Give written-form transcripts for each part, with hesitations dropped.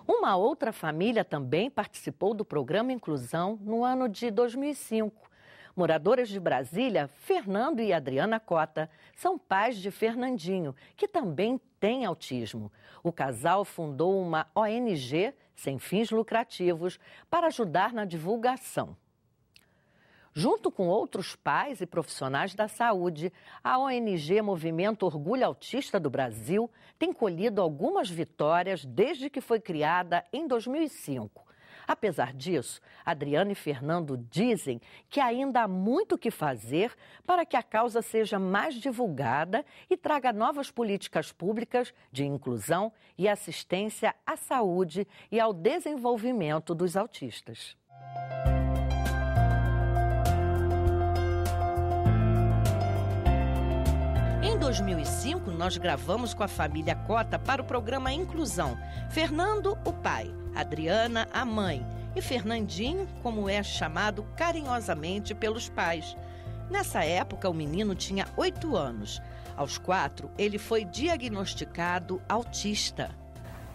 Uma outra família também participou do programa Inclusão no ano de 2005. Moradores de Brasília, Fernando e Adriana Cota, são pais de Fernandinho, que também tem autismo. O casal fundou uma ONG sem fins lucrativos para ajudar na divulgação. Junto com outros pais e profissionais da saúde, a ONG Movimento Orgulho Autista do Brasil tem colhido algumas vitórias desde que foi criada em 2005. Apesar disso, Adriana e Fernando dizem que ainda há muito o que fazer para que a causa seja mais divulgada e traga novas políticas públicas de inclusão e assistência à saúde e ao desenvolvimento dos autistas. Em 2005, nós gravamos com a família Cota para o programa Inclusão. Fernando, o pai, Adriana, a mãe, e Fernandinho, como é chamado carinhosamente pelos pais. Nessa época, o menino tinha 8 anos. Aos 4, ele foi diagnosticado autista.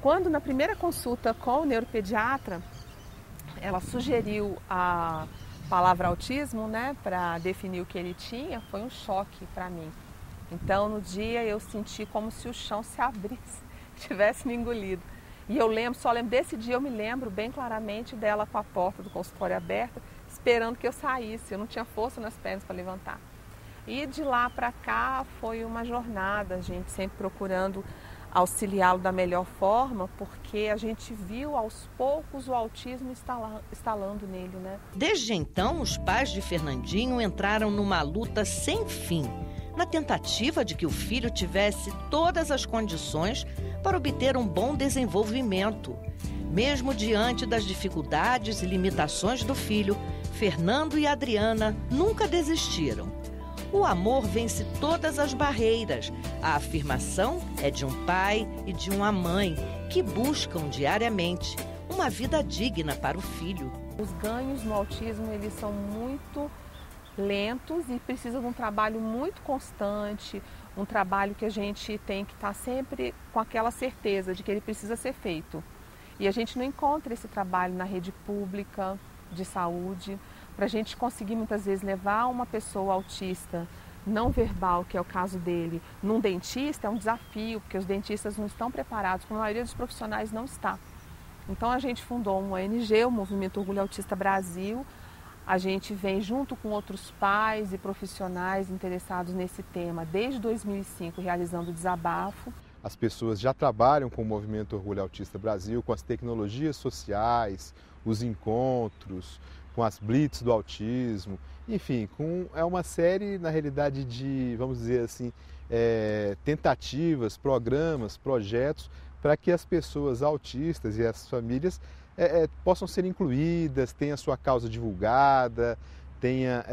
Quando na primeira consulta com o neuropediatra, ela sugeriu a palavra autismo, né, para definir o que ele tinha, foi um choque para mim. Então, no dia, eu senti como se o chão se abrisse, tivesse me engolido. E eu só lembro desse dia, eu me lembro bem claramente dela com a porta do consultório aberta, esperando que eu saísse. Eu não tinha força nas pernas para levantar. E de lá para cá foi uma jornada, a gente sempre procurando auxiliá-lo da melhor forma, porque a gente viu aos poucos o autismo instalando nele, né? Desde então, os pais de Fernandinho entraram numa luta sem fim, na tentativa de que o filho tivesse todas as condições para obter um bom desenvolvimento. Mesmo diante das dificuldades e limitações do filho, Fernando e Adriana nunca desistiram. O amor vence todas as barreiras. A afirmação é de um pai e de uma mãe que buscam diariamente uma vida digna para o filho. Os ganhos no autismo, eles são muito lentos e precisam de um trabalho muito constante, um trabalho que a gente tem que estar sempre com aquela certeza de que ele precisa ser feito. E a gente não encontra esse trabalho na rede pública de saúde. Para a gente conseguir muitas vezes levar uma pessoa autista não verbal, que é o caso dele, num dentista é um desafio, porque os dentistas não estão preparados, como a maioria dos profissionais não está. Então a gente fundou uma ONG, o Movimento Orgulho Autista Brasil. A gente vem junto com outros pais e profissionais interessados nesse tema desde 2005, realizando o desabafo. As pessoas já trabalham com o Movimento Orgulho Autista Brasil, com as tecnologias sociais, os encontros, com as blitz do autismo, enfim, é uma série, na realidade, de, vamos dizer assim, tentativas, programas, projetos para que as pessoas autistas e as famílias possam ser incluídas, tenha sua causa divulgada, tenha,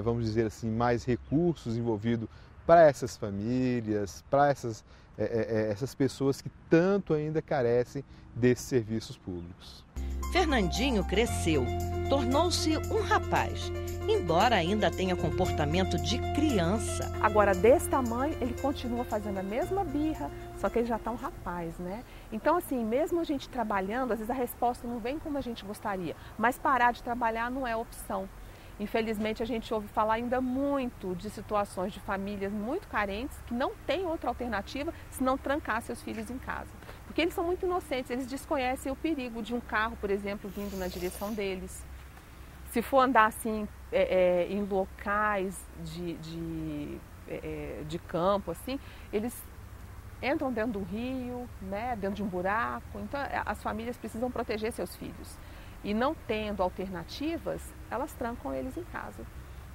vamos dizer assim, mais recursos envolvidos para essas famílias, para essas pessoas que tanto ainda carecem desses serviços públicos. Fernandinho cresceu, tornou-se um rapaz, embora ainda tenha comportamento de criança. Agora, desse tamanho, ele continua fazendo a mesma birra, só que ele já está um rapaz, né? Então, assim, mesmo a gente trabalhando, às vezes a resposta não vem como a gente gostaria, mas parar de trabalhar não é opção. Infelizmente, a gente ouve falar ainda muito de situações de famílias muito carentes que não têm outra alternativa senão trancar seus filhos em casa. Porque eles são muito inocentes, eles desconhecem o perigo de um carro, por exemplo, vindo na direção deles. Se for andar assim em locais de campo, assim, eles entram dentro do rio, né, dentro de um buraco. Então, as famílias precisam proteger seus filhos. E não tendo alternativas, elas trancam eles em casa.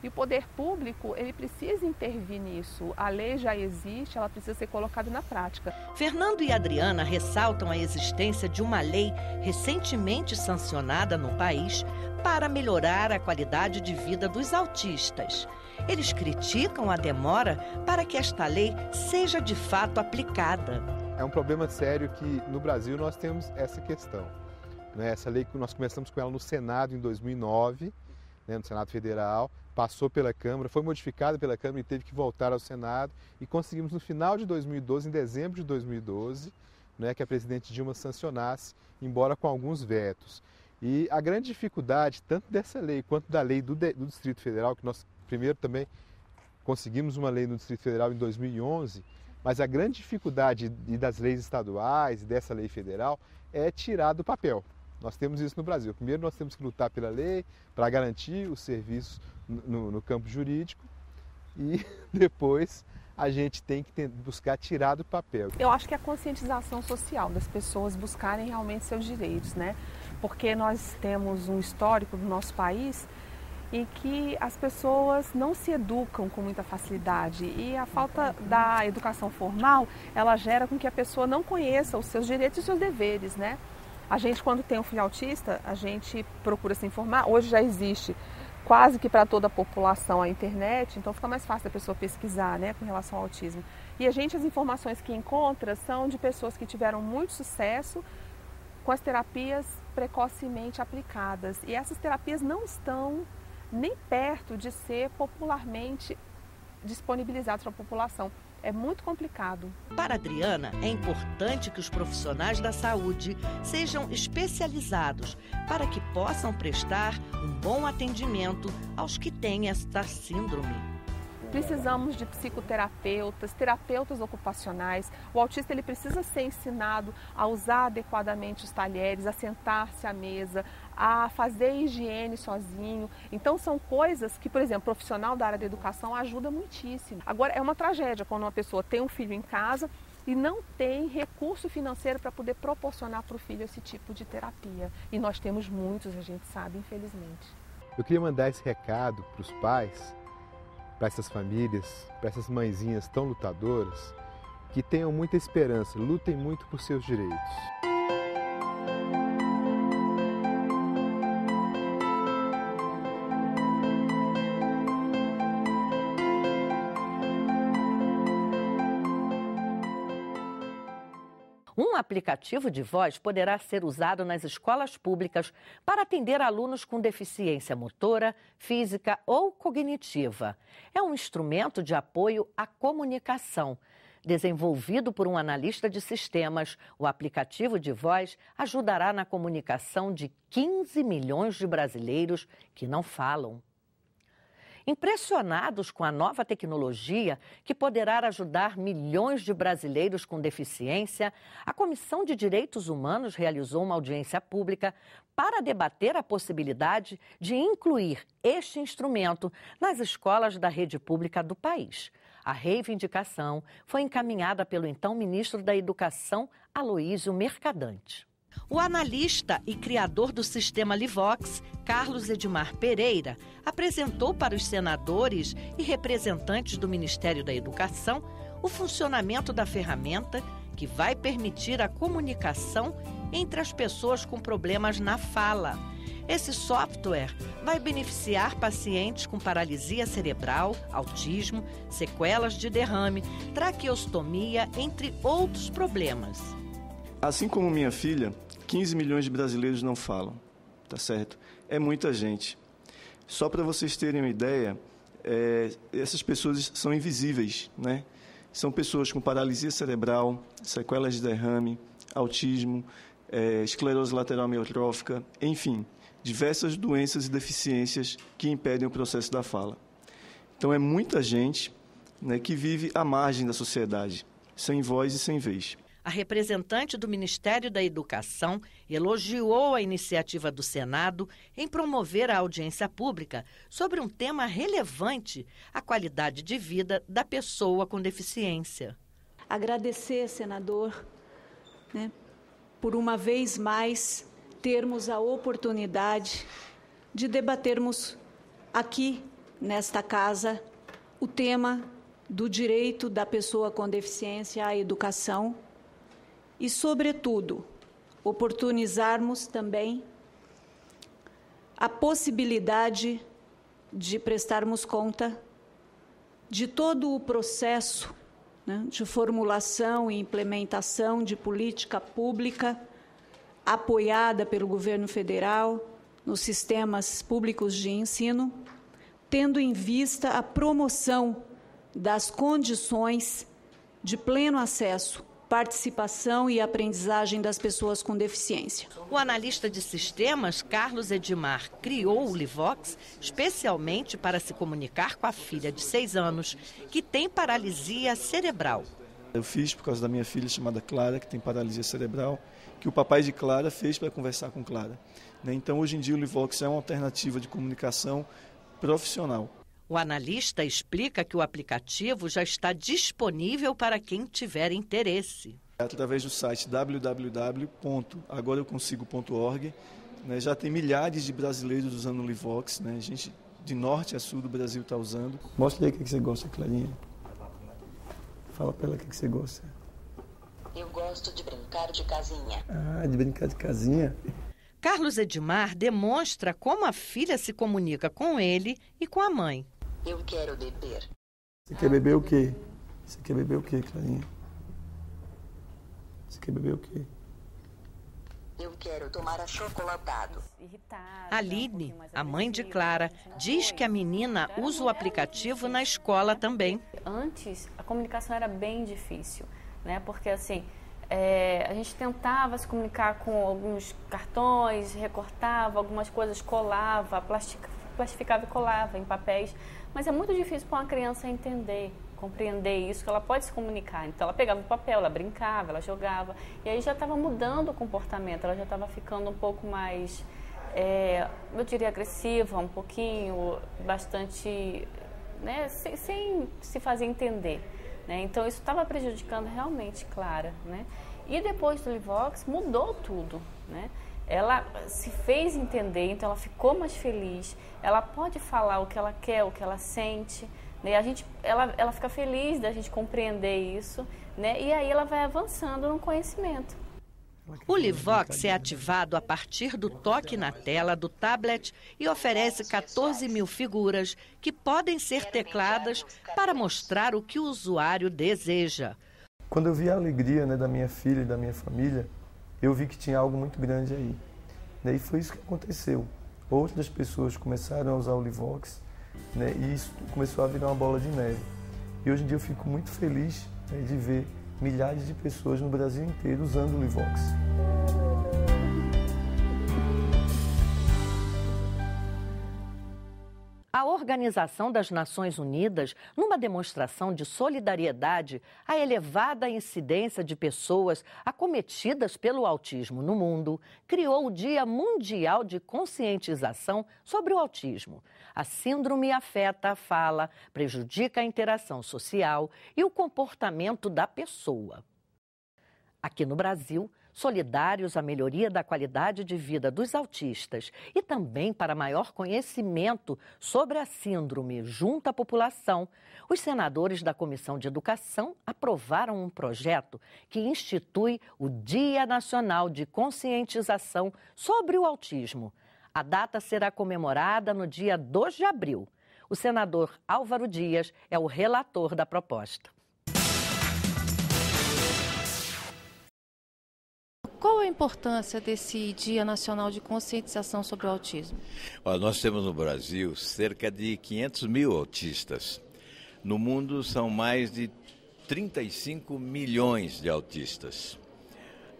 E o poder público, ele precisa intervir nisso. A lei já existe, ela precisa ser colocada na prática. Fernando e Adriana ressaltam a existência de uma lei recentemente sancionada no país para melhorar a qualidade de vida dos autistas. Eles criticam a demora para que esta lei seja de fato aplicada. É um problema sério que no Brasil nós temos essa questão. Essa lei, nós começamos com ela no Senado em 2009, no Senado Federal, passou pela Câmara, foi modificada pela Câmara e teve que voltar ao Senado e conseguimos no final de 2012, em dezembro de 2012, né, que a presidente Dilma sancionasse, embora com alguns vetos. E a grande dificuldade, tanto dessa lei quanto da lei do Distrito Federal, que nós primeiro também conseguimos uma lei no Distrito Federal em 2011, mas a grande dificuldade das leis estaduais e dessa lei federal é tirar do papel. Nós temos isso no Brasil. Primeiro nós temos que lutar pela lei para garantir os serviços no campo jurídico e depois a gente tem que buscar tirar do papel. Eu acho que é a conscientização social das pessoas buscarem realmente seus direitos, né? Porque nós temos um histórico do nosso país em que as pessoas não se educam com muita facilidade e a falta da educação formal, ela gera com que a pessoa não conheça os seus direitos e os seus deveres, né? A gente, quando tem um filho autista, a gente procura se informar. Hoje já existe quase que para toda a população a internet, então fica mais fácil da pessoa pesquisar, né, com relação ao autismo. E as informações que encontra são de pessoas que tiveram muito sucesso com as terapias precocemente aplicadas. E essas terapias não estão nem perto de ser popularmente disponibilizadas para a população. É muito complicado. Para Adriana, é importante que os profissionais da saúde sejam especializados para que possam prestar um bom atendimento aos que têm esta síndrome. Precisamos de psicoterapeutas, terapeutas ocupacionais. O autista ele precisa ser ensinado a usar adequadamente os talheres, a sentar-se à mesa, a fazer higiene sozinho. Então são coisas que, por exemplo, o profissional da área da educação ajuda muitíssimo. Agora é uma tragédia quando uma pessoa tem um filho em casa e não tem recurso financeiro para poder proporcionar para o filho esse tipo de terapia. E nós temos muitos, a gente sabe, infelizmente. Eu queria mandar esse recado para os pais, para essas famílias, para essas mãezinhas tão lutadoras, que tenham muita esperança, lutem muito por seus direitos. Um aplicativo de voz poderá ser usado nas escolas públicas para atender alunos com deficiência motora, física ou cognitiva. É um instrumento de apoio à comunicação. Desenvolvido por um analista de sistemas, o aplicativo de voz ajudará na comunicação de 15 milhões de brasileiros que não falam. Impressionados com a nova tecnologia, que poderá ajudar milhões de brasileiros com deficiência, a Comissão de Direitos Humanos realizou uma audiência pública para debater a possibilidade de incluir este instrumento nas escolas da rede pública do país. A reivindicação foi encaminhada pelo então ministro da Educação, Aloísio Mercadante. O analista e criador do sistema Livox, Carlos Edmar Pereira, apresentou para os senadores e representantes do Ministério da Educação o funcionamento da ferramenta que vai permitir a comunicação entre as pessoas com problemas na fala. Esse software vai beneficiar pacientes com paralisia cerebral, autismo, sequelas de derrame, traqueostomia, entre outros problemas. Assim como minha filha, 15 milhões de brasileiros não falam, tá certo? É muita gente. Só para vocês terem uma ideia, essas pessoas são invisíveis, né? São pessoas com paralisia cerebral, sequelas de derrame, autismo, esclerose lateral amiotrófica, enfim, diversas doenças e deficiências que impedem o processo da fala. Então é muita gente, né, que vive à margem da sociedade, sem voz e sem vez. A representante do Ministério da Educação elogiou a iniciativa do Senado em promover a audiência pública sobre um tema relevante, a qualidade de vida da pessoa com deficiência. Agradecer, senador, né, por uma vez mais termos a oportunidade de debatermos aqui, nesta casa, o tema do direito da pessoa com deficiência à educação e, sobretudo, oportunizarmos também a possibilidade de prestarmos conta de todo o processo, né, de formulação e implementação de política pública apoiada pelo governo federal nos sistemas públicos de ensino, tendo em vista a promoção das condições de pleno acesso participação e aprendizagem das pessoas com deficiência. O analista de sistemas, Carlos Edmar, criou o Livox especialmente para se comunicar com a filha de 6 anos, que tem paralisia cerebral. Eu fiz por causa da minha filha chamada Clara, que tem paralisia cerebral, que o papai de Clara fez para conversar com Clara. Então, hoje em dia, o Livox é uma alternativa de comunicação profissional. O analista explica que o aplicativo já está disponível para quem tiver interesse. Através do site www.agoraeuconsigo.org, já tem milhares de brasileiros usando o Livox, gente de norte a sul do Brasil está usando. Mostra aí o que você gosta, Clarinha. Fala para ela o que você gosta. Eu gosto de brincar de casinha. Ah, de brincar de casinha? Carlos Edmar demonstra como a filha se comunica com ele e com a mãe. Eu quero beber. Você quer beber o quê? Você quer beber o quê, Clarinha? Você quer beber o quê? Eu quero tomar achocolatado. Aline, a mãe de Clara, diz que a menina usa o aplicativo na escola também. Antes, a comunicação era bem difícil, porque assim, a gente tentava se comunicar com alguns cartões, recortava algumas coisas, colava, plastificava e colava em papéis, mas é muito difícil para uma criança entender, compreender isso, que ela pode se comunicar. Então ela pegava o papel, ela brincava, ela jogava, e aí já estava mudando o comportamento, ela já estava ficando um pouco mais, eu diria, agressiva, um pouquinho, bastante, sem se fazer entender. Então isso estava prejudicando realmente Clara. E depois do Livox mudou tudo. Ela se fez entender, então ela ficou mais feliz, ela pode falar o que ela quer, o que ela sente, ela fica feliz da gente compreender isso, e aí ela vai avançando no conhecimento. O Livox é ativado a partir do toque na tela do tablet e oferece 14 mil figuras que podem ser tecladas para mostrar o que o usuário deseja. Quando eu vi a alegria da minha filha e da minha família, eu vi que tinha algo muito grande aí. E foi isso que aconteceu. Outras pessoas começaram a usar o Livox, e isso começou a virar uma bola de neve. E hoje em dia eu fico muito feliz de ver milhares de pessoas no Brasil inteiro usando o Livox. A Organização das Nações Unidas, numa demonstração de solidariedade à elevada incidência de pessoas acometidas pelo autismo no mundo, criou o Dia Mundial de Conscientização sobre o Autismo. A síndrome afeta a fala, prejudica a interação social e o comportamento da pessoa. Aqui no Brasil, solidários à melhoria da qualidade de vida dos autistas e também para maior conhecimento sobre a síndrome junto à população, os senadores da Comissão de Educação aprovaram um projeto que institui o Dia Nacional de Conscientização sobre o Autismo. A data será comemorada no dia 2 de abril. O senador Álvaro Dias é o relator da proposta. Qual a importância desse Dia Nacional de Conscientização sobre o Autismo? Nós temos no Brasil cerca de 500 mil autistas. No mundo são mais de 35 milhões de autistas.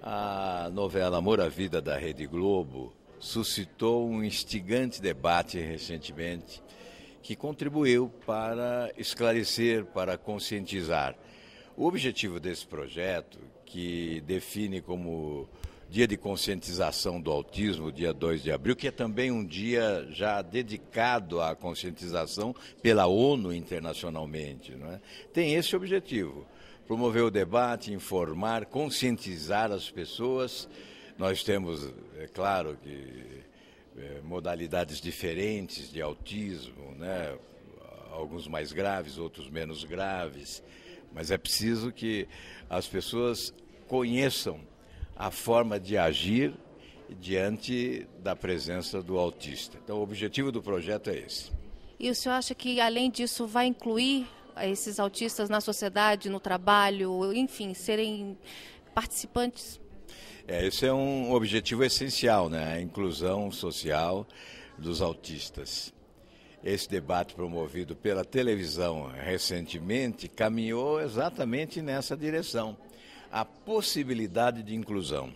A novela Amor à Vida da Rede Globo suscitou um instigante debate recentemente que contribuiu para esclarecer, para conscientizar. O objetivo desse projeto, que define como Dia de Conscientização do Autismo, dia 2 de abril, que é também um dia já dedicado à conscientização pela ONU internacionalmente, não é? Tem esse objetivo, promover o debate, informar, conscientizar as pessoas. Nós temos, é claro, modalidades diferentes de autismo, né? Alguns mais graves, outros menos graves, mas é preciso que as pessoas conheçam a forma de agir diante da presença do autista. Então, o objetivo do projeto é esse. E o senhor acha que, além disso, vai incluir esses autistas na sociedade, no trabalho, enfim, serem participantes? Esse é um objetivo essencial, né? A inclusão social dos autistas. Esse debate promovido pela televisão recentemente caminhou exatamente nessa direção. a possibilidade de inclusão,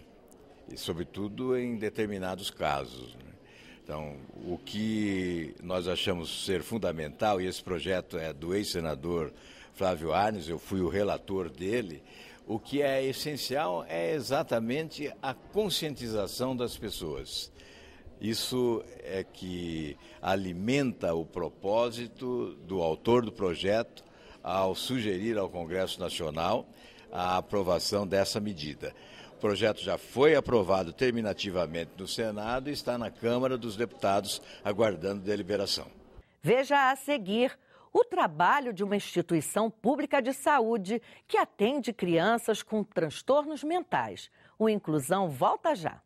e sobretudo em determinados casos. Então, o que nós achamos ser fundamental, e esse projeto é do ex-senador Flávio Arnes, eu fui o relator dele, o que é essencial é exatamente a conscientização das pessoas. Isso é que alimenta o propósito do autor do projeto ao sugerir ao Congresso Nacional a aprovação dessa medida. O projeto já foi aprovado terminativamente no Senado e está na Câmara dos Deputados aguardando deliberação. Veja a seguir o trabalho de uma instituição pública de saúde que atende crianças com transtornos mentais. O Inclusão volta já.